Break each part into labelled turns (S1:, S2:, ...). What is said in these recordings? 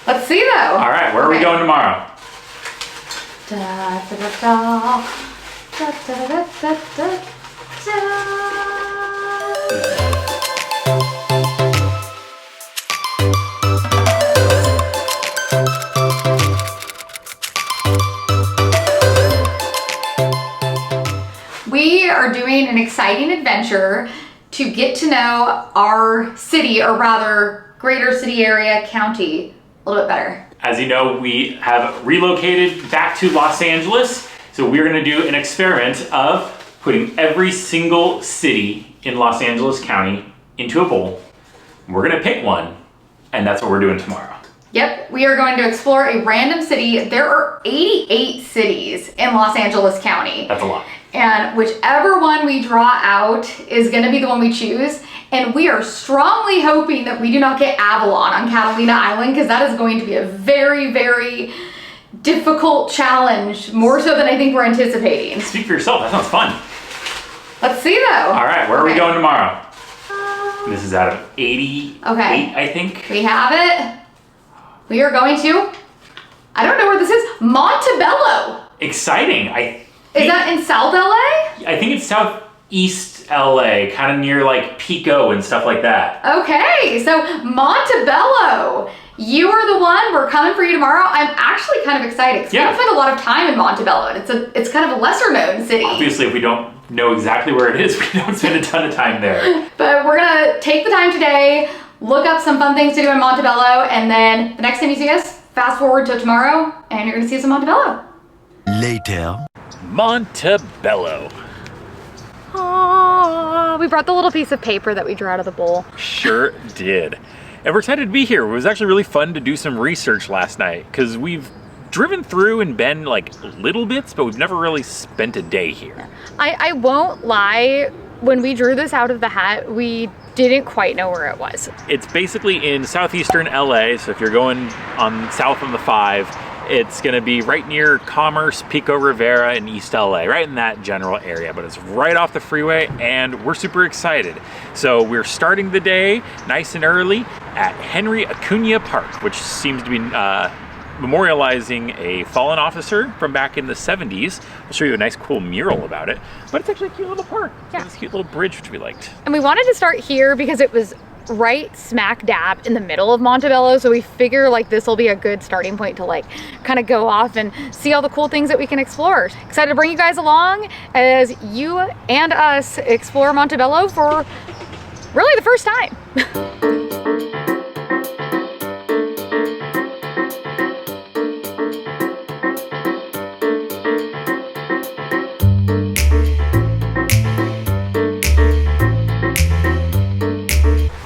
S1: Let's see though.
S2: All right, where are we going tomorrow?
S1: Da, da, da, da. Da, da, da, da, da, da. We are doing an exciting adventure to get to know our city, or rather greater city area, county, a little bit better.
S2: As you know, we have relocated back to Los Angeles, so we're gonna do an experiment of putting every single city in Los Angeles County into a bowl. We're gonna pick one, and that's what we're doing tomorrow.
S1: Yep, we are going to explore a random city. There are 88 cities in Los Angeles County.
S2: That's a lot.
S1: And whichever one we draw out is gonna be the one we choose. And we are strongly hoping that we do not get Avalon on Catalina Island, because that is going to be a very, very difficult challenge, more so than I think we're anticipating.
S2: Speak for yourself, that sounds fun.
S1: Let's see though.
S2: All right, where are we going tomorrow? This is out of 88, I think.
S1: We have it. We are going to, I don't know where this is, Montebello.
S2: Exciting.
S1: Is that in South LA?
S2: I think it's southeast LA, kind of near like Pico and stuff like that.
S1: Okay, so Montebello. You are the one. We're coming for you tomorrow. I'm actually kind of excited because we don't spend a lot of time in Montebello, and it's kind of a lesser known city.
S2: Obviously, if we don't know exactly where it is, we don't spend a ton of time there.
S1: But we're gonna take the time today, look up some fun things to do in Montebello, and then the next time you see us, fast forward to tomorrow, and you're gonna see us in Montebello.
S3: Later.
S2: Montebello.
S1: We brought the little piece of paper that we drew out of the bowl.
S4: Sure did. And we're excited to be here. It was actually really fun to do some research last night, because we've driven through and been like little bits, but we've never really spent a day here.
S5: I won't lie, when we drew this out of the hat, we didn't quite know where it was.
S4: It's basically in southeastern LA, so if you're going on south on the 5, it's gonna be right near Commerce, Pico Rivera, and East LA, right in that general area, but it's right off the freeway, and we're super excited. So we're starting the day nice and early at Henry Acuna Park, which seems to be memorializing a fallen officer from back in the 70s. I'll show you a nice cool mural about it, but it's actually a cute little park.
S5: Yeah.
S4: It's a cute little bridge, which we liked.
S5: And we wanted to start here because it was right smack dab in the middle of Montebello, so we figure like this will be a good starting point to like kind of go off and see all the cool things that we can explore. Excited to bring you guys along as you and us explore Montebello for really the first time.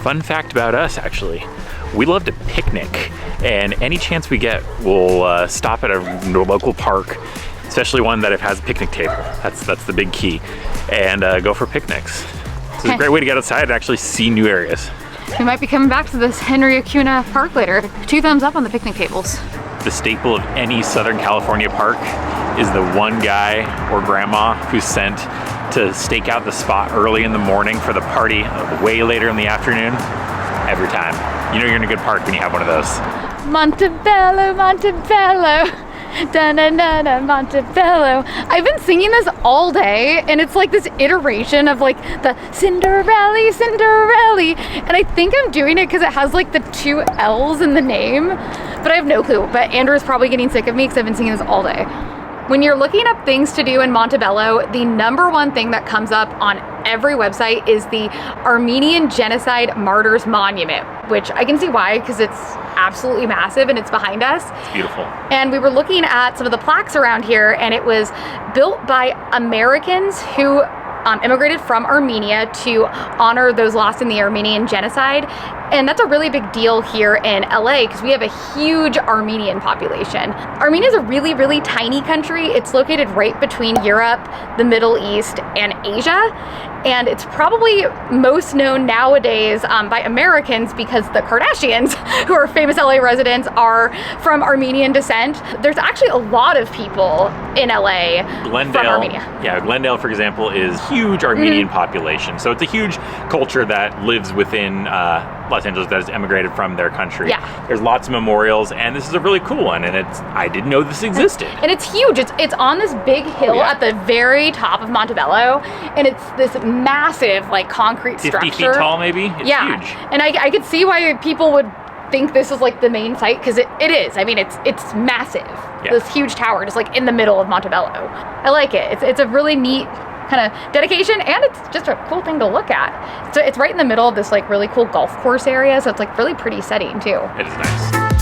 S4: Fun fact about us, actually, we love to picnic, and any chance we get, we'll stop at a local park, especially one that has a picnic table. That's the big key, and go for picnics. This is a great way to get outside and actually see new areas.
S5: We might be coming back to this Henry Acuna Park later. 2 thumbs up on the picnic tables.
S4: The staple of any Southern California park is the one guy or grandma who's sent to stake out the spot early in the morning for the party way later in the afternoon. Every time. You know you're in a good park when you have one of those.
S5: Montebello, Montebello, da-na-na-na, Montebello. I've been singing this all day, and it's like this iteration of like the Cinderella, Cinderella, and I think I'm doing it because it has like the 2 L's in the name, but I have no clue. But Andrew's probably getting sick of me because I've been singing this all day. When you're looking up things to do in Montebello, the #1 thing that comes up on every website is the Armenian Genocide Martyrs Monument, which I can see why, because it's absolutely massive and it's behind us.
S4: It's beautiful.
S5: And we were looking at some of the plaques around here, and it was built by Americans who immigrated from Armenia to honor those lost in the Armenian genocide. And that's a really big deal here in LA because we have a huge Armenian population. Armenia is a really, really tiny country. It's located right between Europe, the Middle East, and Asia. And it's probably most known nowadays by Americans because the Kardashians, who are famous LA residents, are from Armenian descent. There's actually a lot of people in LA from Armenia.
S4: Yeah, Glendale, for example, is huge Armenian population. So it's a huge culture that lives within Los Angeles that has emigrated from their country.
S5: Yeah.
S4: There's lots of memorials, and this is a really cool one, and I didn't know this existed.
S5: And it's huge. It's on this big hill at the very top of Montebello, and it's this massive like concrete
S4: 50
S5: structure.
S4: 50 feet tall, maybe? It's huge.
S5: And I could see why people would think this is like the main site, because it is. I mean, it's massive.
S4: Yeah.
S5: This huge tower just like in the middle of Montebello. I like it. It's a really neat kind of dedication, and it's just a cool thing to look at. So it's right in the middle of this like really cool golf course area, so it's like really pretty setting too.
S4: It is nice.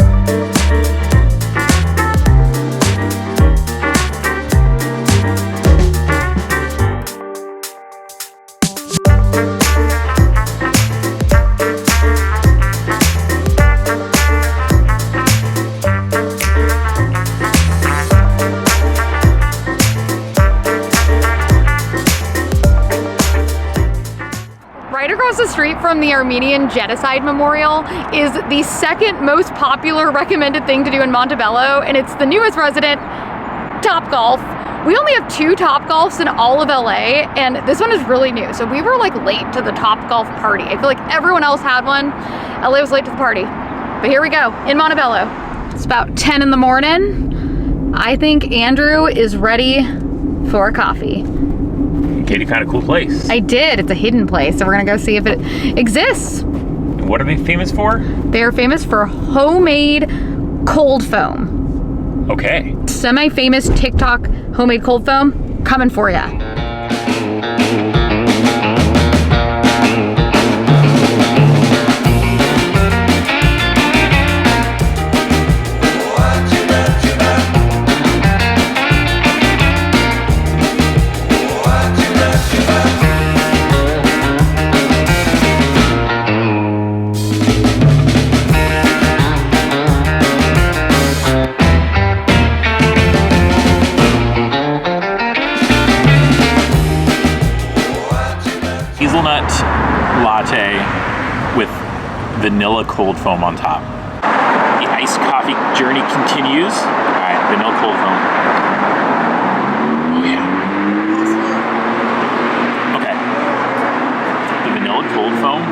S5: Across the street from the Armenian Genocide Memorial is the second most popular recommended thing to do in Montebello, and it's the newest resident, Topgolf. We only have 2 Topgolfs in all of LA, and this one is really new. So we were like late to the Topgolf party. I feel like everyone else had one. LA was late to the party. But here we go, in Montebello. It's about 10 in the morning. I think Andrew is ready for a coffee.
S4: Katie found a cool place.
S5: I did. It's a hidden place, so we're gonna go see if it exists.
S4: What are they famous for?
S5: They're famous for homemade cold foam.
S4: Okay.
S5: Semi-famous TikTok homemade cold foam coming for ya.
S4: Hazelnut latte with vanilla cold foam on top. The iced coffee journey continues. All right, vanilla cold foam. Oh yeah. Okay. The vanilla cold foam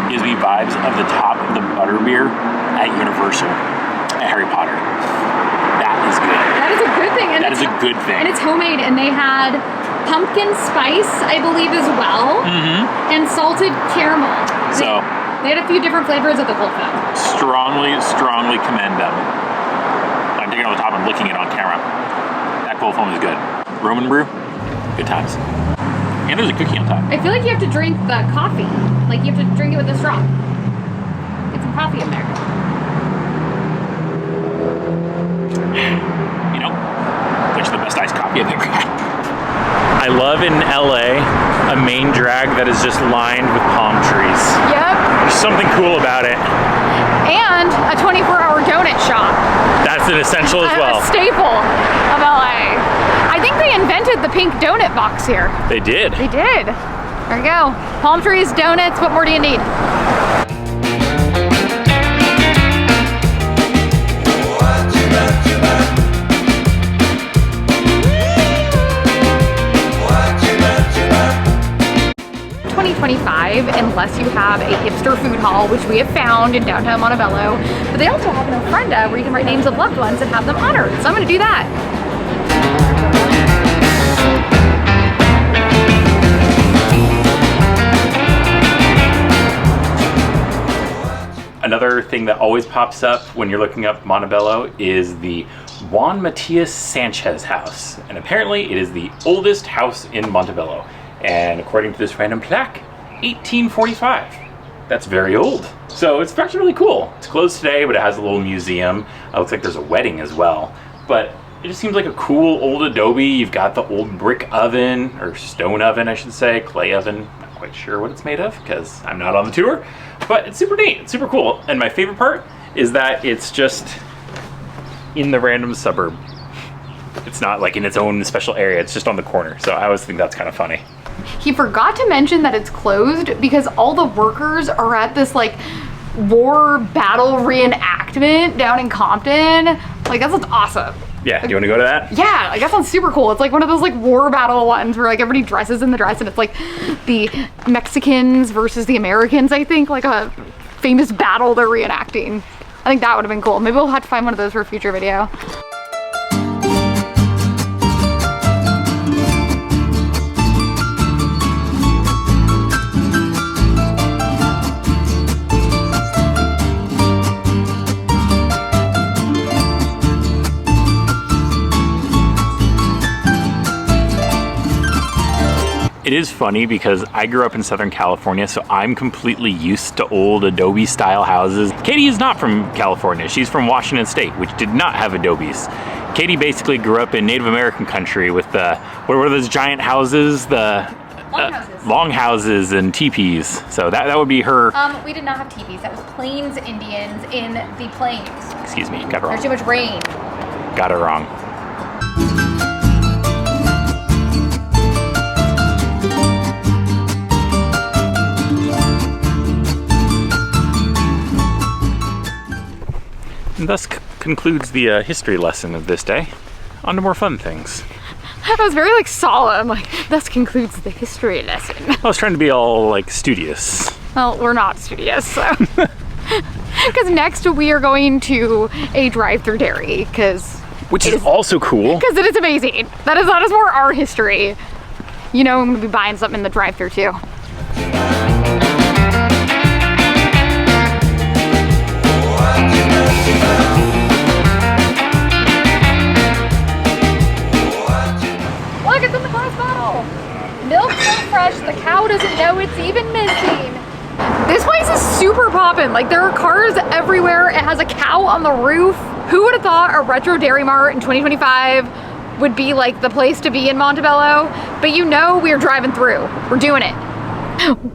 S4: gives me vibes of the top of the butterbeer at Universal at Harry Potter. That is good.
S5: That is a good thing. And
S4: That is a good thing.
S5: And it's homemade, and they had pumpkin spice, I believe, as well, and salted caramel.
S4: So
S5: They had a few different flavors of the cold foam.
S4: strongly commend them. I'm taking it on the top and licking it on camera. That cold foam is good. Roman brew, good times. And there's a cookie on top.
S5: I feel like you have to drink the coffee. Like you have to drink it with a straw. Get some coffee in there.
S4: You know, which is the best iced coffee I've ever had.
S2: I love in LA a main drag that is just lined with palm trees.
S5: Yep.
S2: There's something cool about it.
S5: And a 24-hour donut shop.
S2: That's an essential as well.
S5: A staple of LA. I think they invented the pink donut box here.
S2: They did.
S5: They did. There you go. Palm trees, donuts, what more do you need? Unless you have a hipster food hall, which we have found in downtown Montebello. But they also have an ofrenda where you can write names of loved ones and have them honored. So I'm going to do that.
S2: Another thing that always pops up when you're looking up Montebello is the Juan Matias Sanchez house. And apparently it is the oldest house in Montebello. And according to this random plaque, 1845. That's very old. So it's actually really cool. It's closed today, but it has a little museum. It looks like there's a wedding as well. But it just seems like a cool old adobe. You've got the old brick oven, or stone oven, I should say, clay oven. Not quite sure what it's made of because I'm not on the tour. But it's super neat, it's super cool. And my favorite part is that it's just in the random suburb. It's not like in its own special area, it's just on the corner. So I always think that's kind of funny.
S5: He forgot to mention that it's closed because all the workers are at this like war battle reenactment down in Compton. Like that's awesome.
S4: Yeah, do you want to go to that?
S5: Yeah, like that sounds super cool. It's like one of those like war battle ones where like everybody dresses in the dress and it's like the Mexicans versus the Americans, I think, like a famous battle they're reenacting. I think that would have been cool. Maybe we'll have to find one of those for a future video.
S4: It is funny because I grew up in Southern California, so I'm completely used to old Adobe style houses. Katie is not from California. She's from Washington State, which did not have Adobes. Katie basically grew up in Native American country with the, what were those giant houses? The long houses and teepees. So that would be her.
S5: We did not have teepees. That was Plains Indians in the plains.
S4: Excuse me, got it wrong.
S5: There's too much rain.
S4: Got it wrong. And thus concludes the history lesson of this day. On to more fun things.
S5: That was very like solemn, like thus concludes the history lesson.
S4: I was trying to be all like studious.
S5: Well, we're not studious, so. Because next we are going to a drive-through dairy,
S4: which is also cool.
S5: Because it is amazing. That is more our history. You know I'm gonna be buying something in the drive-through too. Look, it's in the glass bottle. Milk so fresh, the cow doesn't know it's even missing. This place is super poppin'. Like there are cars everywhere. It has a cow on the roof. Who would have thought a retro dairy mart in 2025 would be like the place to be in Montebello? But you know we're driving through. We're doing it.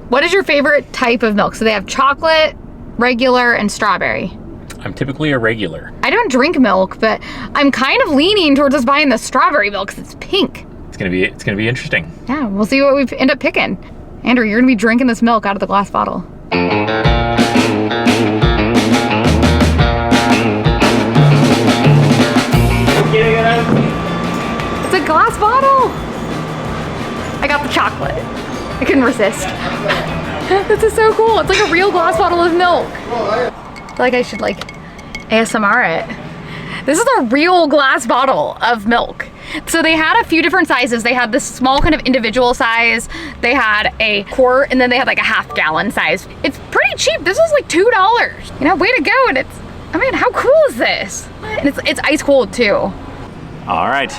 S5: What is your favorite type of milk? So they have chocolate, regular, and strawberry.
S4: I'm typically a regular.
S5: I don't drink milk, but I'm kind of leaning towards us buying the strawberry milk because it's pink.
S4: It's gonna be interesting.
S5: Yeah, we'll see what we end up picking. Andrew, you're gonna be drinking this milk out of the glass bottle. It's a glass bottle. I got the chocolate. I couldn't resist. This is so cool. It's like a real glass bottle of milk. I feel like I should like ASMR it. This is a real glass bottle of milk. So they had a few different sizes. They had this small kind of individual size. They had a quart, and then they had like a half-gallon size. It's pretty cheap. This was like $2. You know, way to go. And it's, I mean, how cool is this? And it's ice cold too.
S4: All right.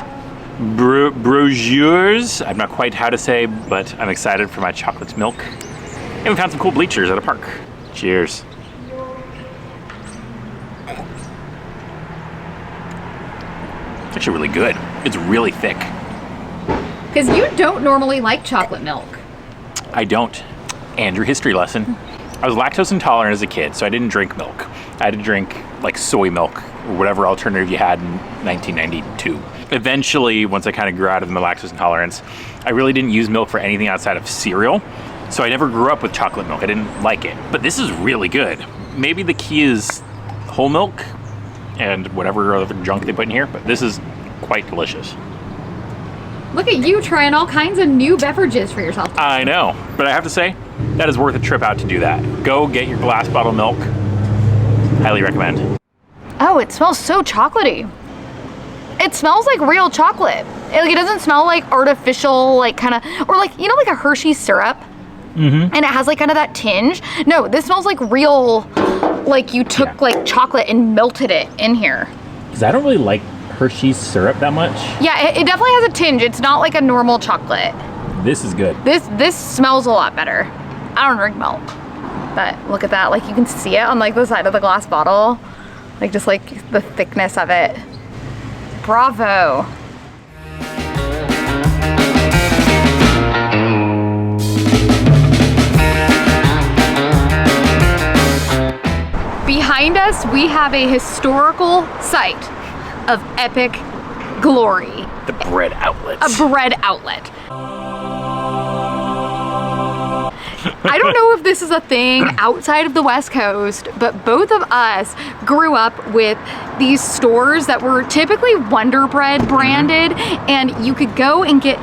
S4: Brochures. I'm not quite how to say, but I'm excited for my chocolate milk. And we found some cool bleachers at a park. Cheers. It's actually really good. It's really thick.
S5: Because you don't normally like chocolate milk.
S4: I don't. And your history lesson. I was lactose intolerant as a kid, so I didn't drink milk. I had to drink like soy milk or whatever alternative you had in 1992. Eventually, once I kind of grew out of my lactose intolerance, I really didn't use milk for anything outside of cereal. So I never grew up with chocolate milk. I didn't like it. But this is really good. Maybe the key is whole milk and whatever other junk they put in here, but this is quite delicious.
S5: Look at you trying all kinds of new beverages for yourself.
S4: I know, but I have to say, that is worth a trip out to do that. Go get your glass bottle milk. Highly recommend.
S5: Oh, it smells so chocolatey. It smells like real chocolate. It doesn't smell like artificial, like kind of, or like, you know, like a Hershey syrup. Mm-hmm. And it has like kind of that tinge. No, this smells like real, like you took like chocolate and melted it in here.
S4: Because I don't really like Hershey's syrup that much.
S5: Yeah, it definitely has a tinge. It's not like a normal chocolate.
S4: This is good.
S5: This smells a lot better. I don't drink milk, but look at that. Like you can see it on like the side of the glass bottle. Like just like the thickness of it. Bravo. Behind us, we have a historical site of epic glory.
S4: The bread outlet.
S5: A bread outlet. I don't know if this is a thing outside of the West Coast, but both of us grew up with these stores that were typically Wonder Bread branded, and you could go and get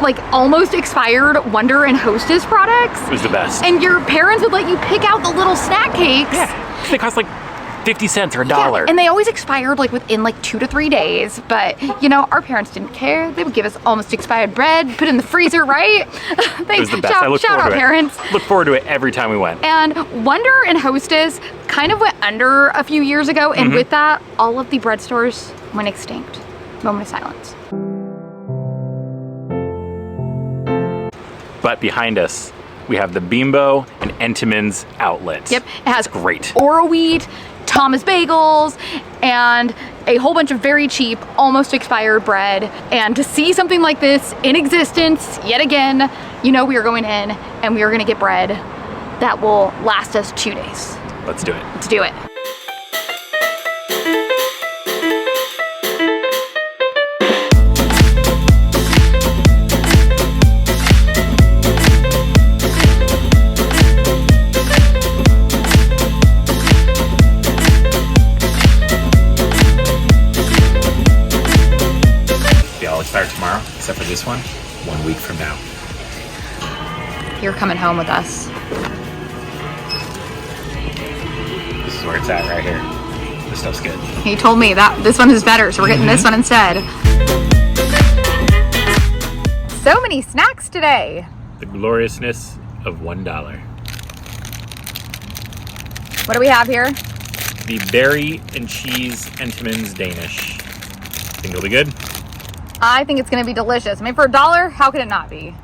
S5: like almost expired Wonder and Hostess products.
S4: It was the best.
S5: And your parents would let you pick out the little snack cakes.
S4: Yeah, they cost like 50 cents or $1.
S5: Yeah, and they always expired like within like 2 to 3 days. But you know, our parents didn't care. They would give us almost expired bread, put it in the freezer, right?
S4: It was the best. I look
S5: shout
S4: forward
S5: out
S4: to it.
S5: parents.
S4: Look forward to it every time we went.
S5: And Wonder and Hostess kind of went under a few years ago, and with that, all of the bread stores went extinct. Moment of silence.
S4: But behind us, we have the Bimbo and Entenmann's outlet.
S5: Yep, it has
S4: great.
S5: Oro wheat, Thomas bagels, and a whole bunch of very cheap, almost expired bread. And to see something like this in existence yet again, you know we are going in and we are gonna get bread that will last us 2 days.
S4: Let's do it.
S5: Let's do it.
S4: They all expire tomorrow, except for this one, 1 week from now.
S5: You're coming home with us.
S4: This is where it's at right here. This stuff's good.
S5: He told me that this one is better, so we're getting this one instead. So many snacks today.
S4: The gloriousness of $1.
S5: What do we have here?
S4: The berry and cheese Entenmann's Danish. Think it'll be good?
S5: I think it's gonna be delicious. I mean, for $1, how could it not be?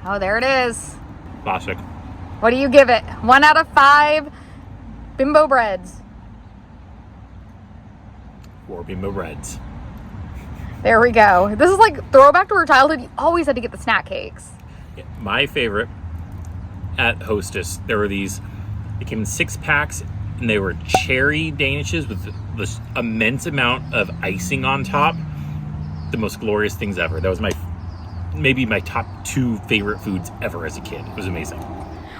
S5: Oh, there it is.
S4: Classic.
S5: What do you give it? 1 out of 5 Bimbo breads.
S4: 4 Bimbo breads.
S5: There we go. This is like throwback to our childhood. You always had to get the snack cakes.
S4: Yeah, my favorite at Hostess, there were these, they came in 6 packs, and they were cherry Danishes with this immense amount of icing on top. The most glorious things ever. That was maybe my top 2 favorite foods ever as a kid. It was amazing.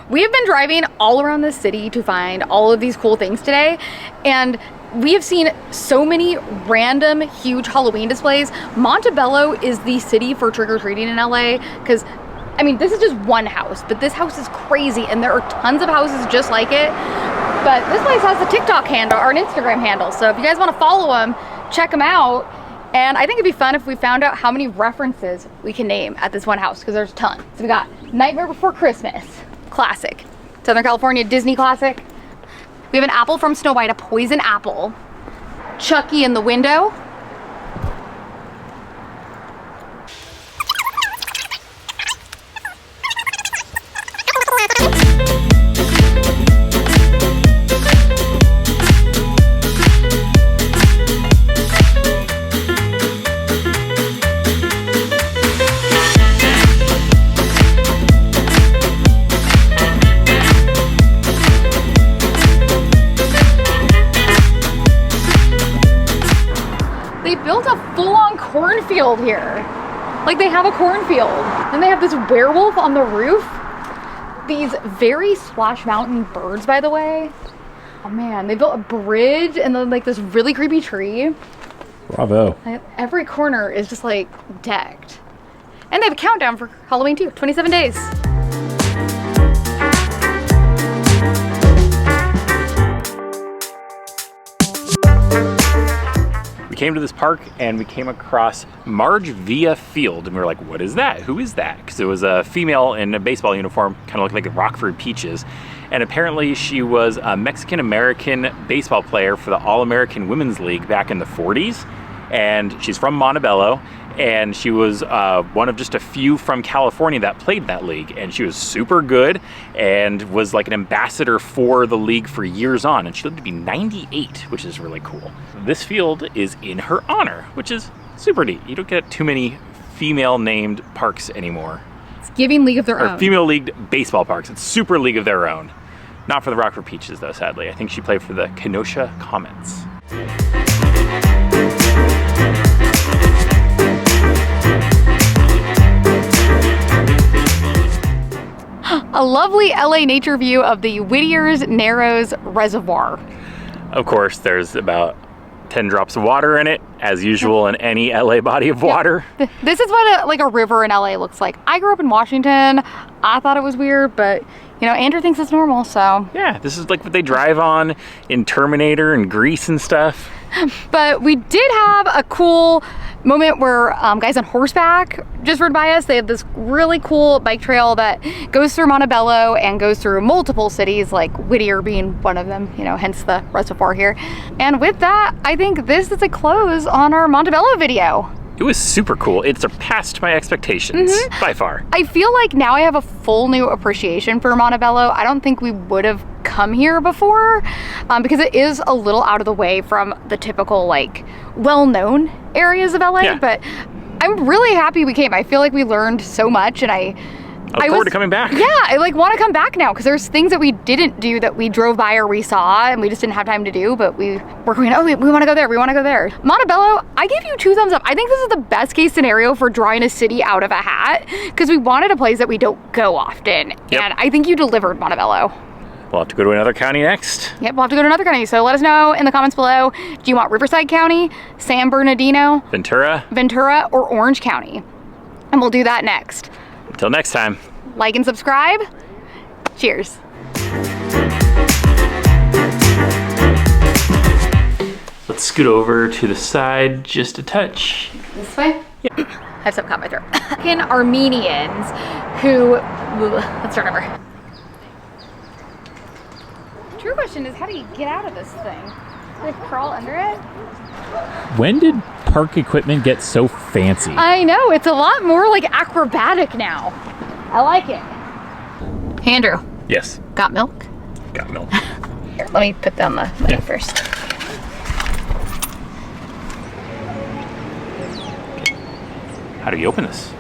S5: We have been driving all around the city to find all of these cool things today, and we have seen so many random huge Halloween displays. Montebello is the city for trick-or-treating in LA, because I mean, this is just one house, but this house is crazy, and there are tons of houses just like it. But this place has a TikTok handle or an Instagram handle, so if you guys want to follow them, check them out. And I think it'd be fun if we found out how many references we can name at this one house, because there's a ton. So we got Nightmare Before Christmas, classic. Southern California Disney classic. We have an apple from Snow White, a poison apple. Chucky in the window. They built a full-on cornfield here. Like, they have a cornfield. And they have this werewolf on the roof. These very Splash Mountain birds, by the way. Oh man, they built a bridge and then like this really creepy tree.
S4: Bravo.
S5: Like, every corner is just like decked. And they have a countdown for Halloween too, 27 days.
S4: We came to this park and we came across Marge Via Field, and we were like, what is that? Who is that? Because it was a female in a baseball uniform, kind of looked like the Rockford Peaches. And apparently she was a Mexican-American baseball player for the All-American Women's League back in the 40s. And she's from Montebello, and she was one of just a few from California that played in that league. And she was super good and was like an ambassador for the league for years on. And she lived to be 98, which is really cool. This field is in her honor, which is super neat. You don't get too many female-named parks anymore.
S5: It's giving League of Their
S4: Or
S5: Own.
S4: female-leagued baseball parks. It's super League of Their Own. Not for the Rockford Peaches, though, sadly. I think she played for the Kenosha Comets.
S5: a lovely LA nature view of the Whittier's Narrows Reservoir.
S4: Of course, there's about 10 drops of water in it, as usual in any LA body of water.
S5: This is what a river in LA looks like. I grew up in Washington. I thought it was weird, but you know, Andrew thinks it's normal, so.
S4: Yeah, this is like what they drive on in Terminator and Grease and stuff.
S5: But we did have a cool moment where guys on horseback just rode by us. They have this really cool bike trail that goes through Montebello and goes through multiple cities, like Whittier being one of them, you know, hence the reservoir here. And with that, I think this is a close on our Montebello video.
S4: It was super cool. It surpassed my expectations by far.
S5: I feel like now I have a full new appreciation for Montebello. I don't think we would have come here before because it is a little out of the way from the typical like well-known areas of LA,
S4: Yeah.
S5: but I'm really happy we came. I feel like we learned so much and I
S4: Look forward to coming back.
S5: Yeah, I like want to come back now because there's things that we didn't do that we drove by or we saw and we just didn't have time to do, but we were going, oh, we want to go there, we want to go there. Montebello, I give you 2 thumbs up. I think this is the best case scenario for drawing a city out of a hat because we wanted a place that we don't go often.
S4: Yep.
S5: And I think you delivered, Montebello.
S4: We'll have to go to another county next.
S5: Yep, we'll have to go to another county. So let us know in the comments below. Do you want Riverside County, San Bernardino,
S4: Ventura,
S5: or Orange County? And we'll do that next.
S4: Until next time.
S5: Like and subscribe. Cheers.
S2: Let's scoot over to the side just a touch.
S5: This way? Yeah. I have something caught my throat. Fucking Armenians who, let's start over. True question is, how do you get out of this thing? Like crawl under it?
S3: When did park equipment get so fancy?
S5: I know, it's a lot more like acrobatic now. I like it. Hey, Andrew,
S4: Yes.
S5: got milk?
S4: Got milk.
S5: Here, let me put down the money first.
S2: How do you open this?